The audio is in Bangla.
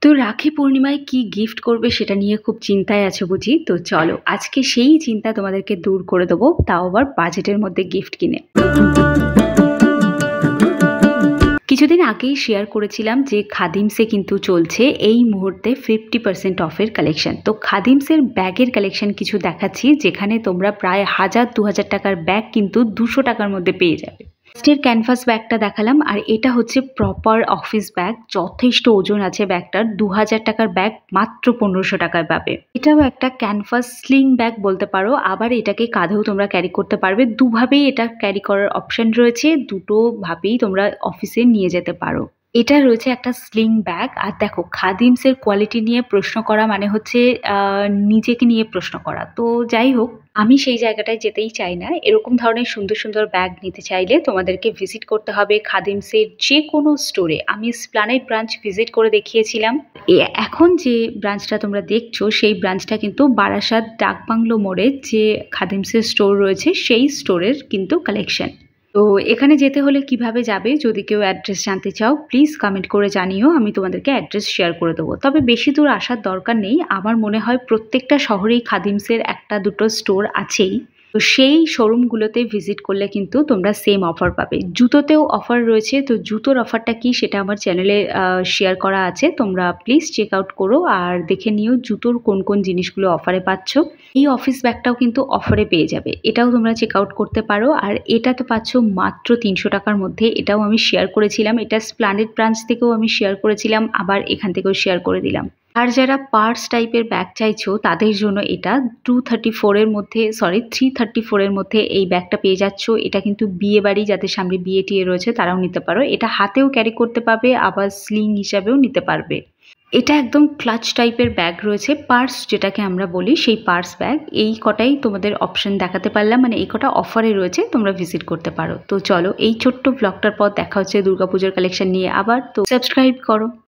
তো রাখি পূর্ণিমায় কি গিফট করবে সেটা নিয়ে খুব চিন্তায় আছো বুঝি। তো চলো আজকে সেই চিন্তা তোমাদেরকে দূর করে দেবো, তাও আবার বাজেটের মধ্যে গিফট কিনে। কিছুদিন আগেই শেয়ার করেছিলাম যে খাদিমসে কিন্তু চলছে এই মুহূর্তে 50% অফের কালেকশন। তো খাদিমসের ব্যাগের কালেকশন কিছু দেখাচ্ছি, যেখানে তোমরা প্রায় 1000-2000 টাকার ব্যাগ কিন্তু 200 টাকার মধ্যে পেয়ে যাবে। ফার্স্টের ক্যানভাস ব্যাগটা দেখালাম, আর এটা হচ্ছে প্রপার অফিস ব্যাগ, যথেষ্ট ওজন আছে ব্যাগটার। 2000 টাকার ব্যাগ মাত্র 1500 টাকায় পাবে। এটাও একটা ক্যানভাস স্লিং ব্যাগ বলতে পারো, আবার এটাকে কাঁধেও তোমরা ক্যারি করতে পারবে। দুভাবেই এটা ক্যারি করার অপশন রয়েছে, দুটো ভাবেই তোমরা অফিসে নিয়ে যেতে পারো। এটা রয়েছে একটা স্লিং ব্যাগ। আর দেখো, খাদিমসের কোয়ালিটি নিয়ে প্রশ্ন করা মানে হচ্ছে নিজেকে নিয়ে প্রশ্ন করা। তো যাই হোক, আমি সেই জায়গাটায় যেতেই চাই না। এরকম ধরনের সুন্দর সুন্দর ব্যাগ নিতে চাইলে তোমাদেরকে ভিজিট করতে হবে খাদিমসের যে কোনো স্টোরে। আমি এসপ্ল্যানেড ব্রাঞ্চ ভিজিট করে দেখিয়েছিলাম। এখন যে ব্রাঞ্চটা তোমরা দেখছো সেই ব্রাঞ্চটা কিন্তু বারাসাত ডাকবাংলো মোড়ে যে খাদিমসের স্টোর রয়েছে সেই স্টোরের কিন্তু কালেকশন। তো এখানে যেতে হলে কিভাবে যাবে, যদি কেউ অ্যাড্রেস জানতে চাও প্লিজ কমেন্ট করে জানিও, আমি তোমাদেরকে অ্যাড্রেস শেয়ার করে দেবো। তবে বেশি দূর আসার দরকার নেই, আমার মনে হয় প্রত্যেকটা শহরেই খাদিমসের একটা দুটো স্টোর আছেই। তো সেই শোরুমগুলোতে ভিজিট করলে কিন্তু তোমরা সেম অফার পাবে। জুতোতেও অফার রয়েছে, তো জুতোর অফারটা কি সেটা আমার চ্যানেলে শেয়ার করা আছে, তোমরা প্লিজ চেক আউট করো আর দেখে নিও জুতোর কোন কোন জিনিসগুলো অফারে পাচ্ছ। এই অফিস ব্যাগটাও কিন্তু অফারে পেয়ে যাবে, এটাও তোমরা চেক আউট করতে পারো। আর এটা তো পাচ্ছ মাত্র 300 টাকার মধ্যে, এটাও আমি শেয়ার করেছিলাম। এটা স্প্ল্যানেড ব্রাঞ্চ থেকেও আমি শেয়ার করেছিলাম, আবার এখান থেকেও শেয়ার করে দিলাম। আর যারা পার্স টাইপের ব্যাগ চাইছো তাদের জন্য এটা 334 এর মধ্যে এই ব্যাগটা পেয়ে যাচ্ছ। এটা কিন্তু বিয়ে বাড়ি, যাদের সামনে বিয়ে টিয়ে রয়েছে তারাও নিতে পারো। এটা হাতেও ক্যারি করতে পারবে, আবার স্লিং হিসাবেও নিতে পারবে। এটা একদম ক্লাচ টাইপের ব্যাগ রয়েছে, পার্স যেটাকে আমরা বলি সেই পার্স ব্যাগ। এই কটাই তোমাদের অপশন দেখাতে পারলাম, মানে এই কটা অফারে রয়েছে, তোমরা ভিজিট করতে পারো। তো চলো, এই ছোট্ট ব্লগটার পর দেখা হচ্ছে দুর্গাপুজোর কালেকশন নিয়ে আবার। তো সাবস্ক্রাইব করো।